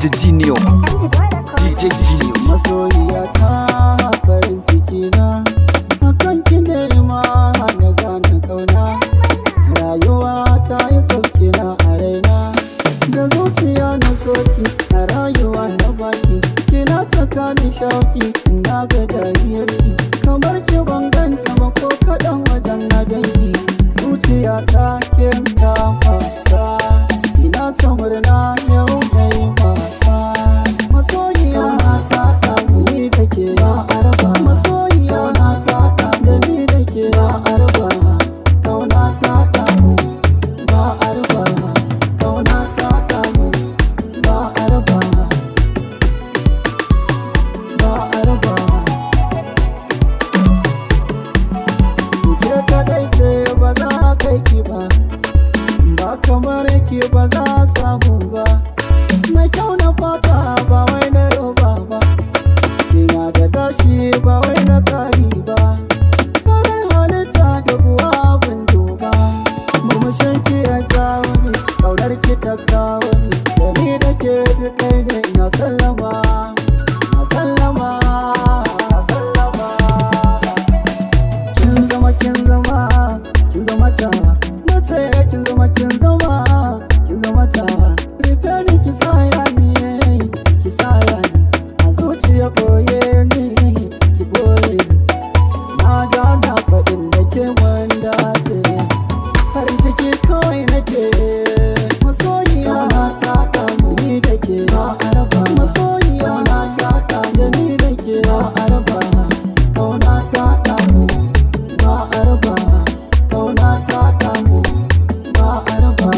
DJ Genio, DJ Genio. Masoyiya ta farin ciki na, akan ki ne ma na gane kauna. Rayuwa ta yi sauki na a raina, da zuciya na soki a rayuwa na baki. Kina saka ni shauki na ga dariyarki, kamar ki ban ganta ba ko kaɗan wajen na danki. Zuciya ta kinta mata, ina ta murna yau na yi mata. Masoyiya ta ɗani da ke ba a raba. Masoyiya ta ɗani da ke ba a raba. Kauna ta ɗamu ba a raba. Kauna ta ɗamu ba a raba. Ba a raba. Ke kaɗai ce ba za kai ki ba, ba kamar ki ba za samu ba. Mai kyau na fata ba wai na roba ba, kina da gashi ba wai na kari ba. Farar halitta da buwa abin duba, murmushin ki ya jawo ni, ƙaunar ki ta kawo ni. Da ni da ke duk ɗai ne, na sallama, na sallama, na sallama. Kin zama, kin zama, kin zama ta. Na ce kin zama, kin zama, kin zama ta. Rufe ni ki saya ni, ki saya ni. A zuciya ɓoye ni, ki ɓoye ni. Na ja na faɗin da ke mun dace, farin ciki kawai nake. Masoyiya ta ɗamu ni da ke ba a raba. Masoyiya ta ɗamu ni da ke ba a raba. Kauna ta ɗamu ba a raba. Kauna ta ɗamu ba a raba.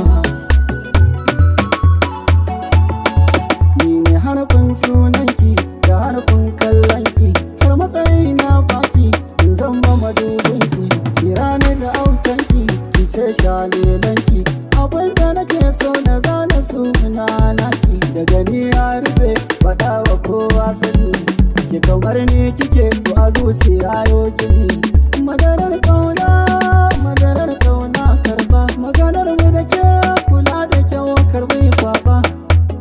Ni ne harafin sunanki da harafin kallonki, har matsayi na baki in zama madubinki. Kira ni da autanki, ki ce shalelanki. Abinda nake so na zana suna naki, daga ni ya rufe faɗa wa kowa sani. Ki kamar ni kike so a zuciya yau gini. Madarar kauna, madarar kauna karba. Maganar mu da ke kula da kyau karbi kwaba.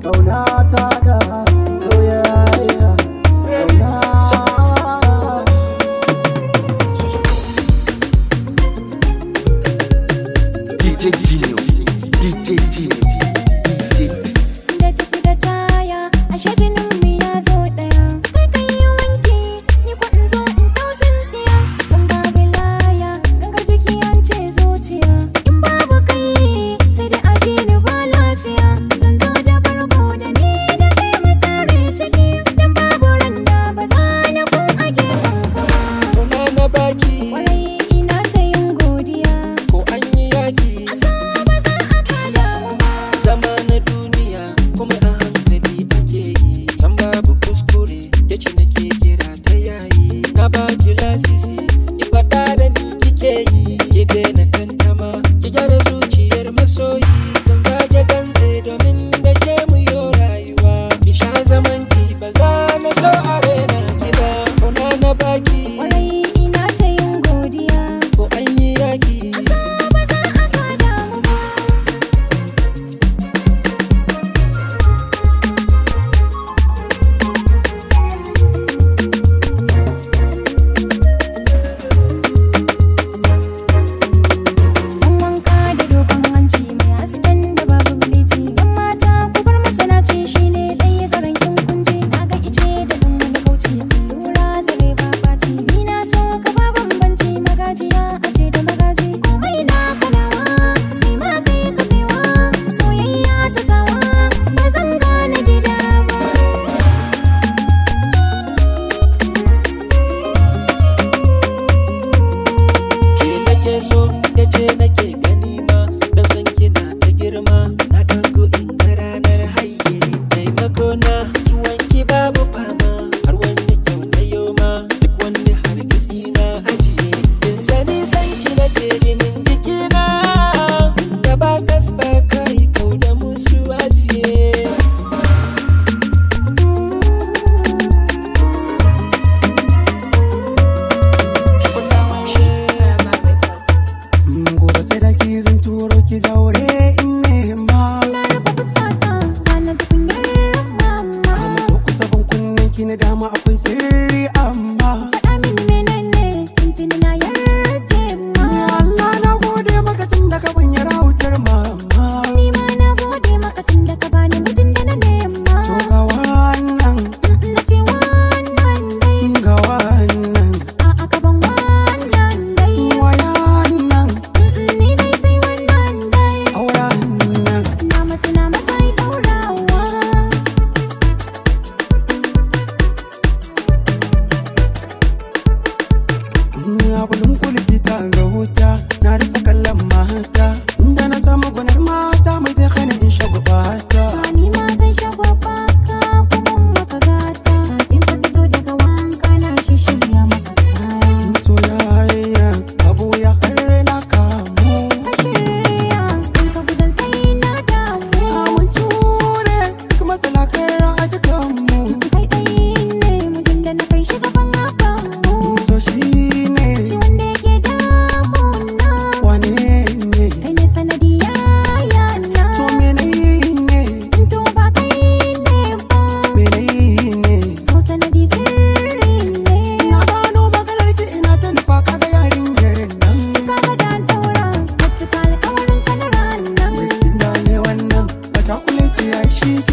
Kauna ta da soyayya, kauna. DJ Genio, DJ Genio, DJ. Da ciki da taya, ashe jinin mu ya zo ɗaya. Kai kai yi wanki, ni ko in zo in ɗau tsintsiya. San babu laya, ganga jiki an ce zuciya. In babu kai, sai dai a ya shi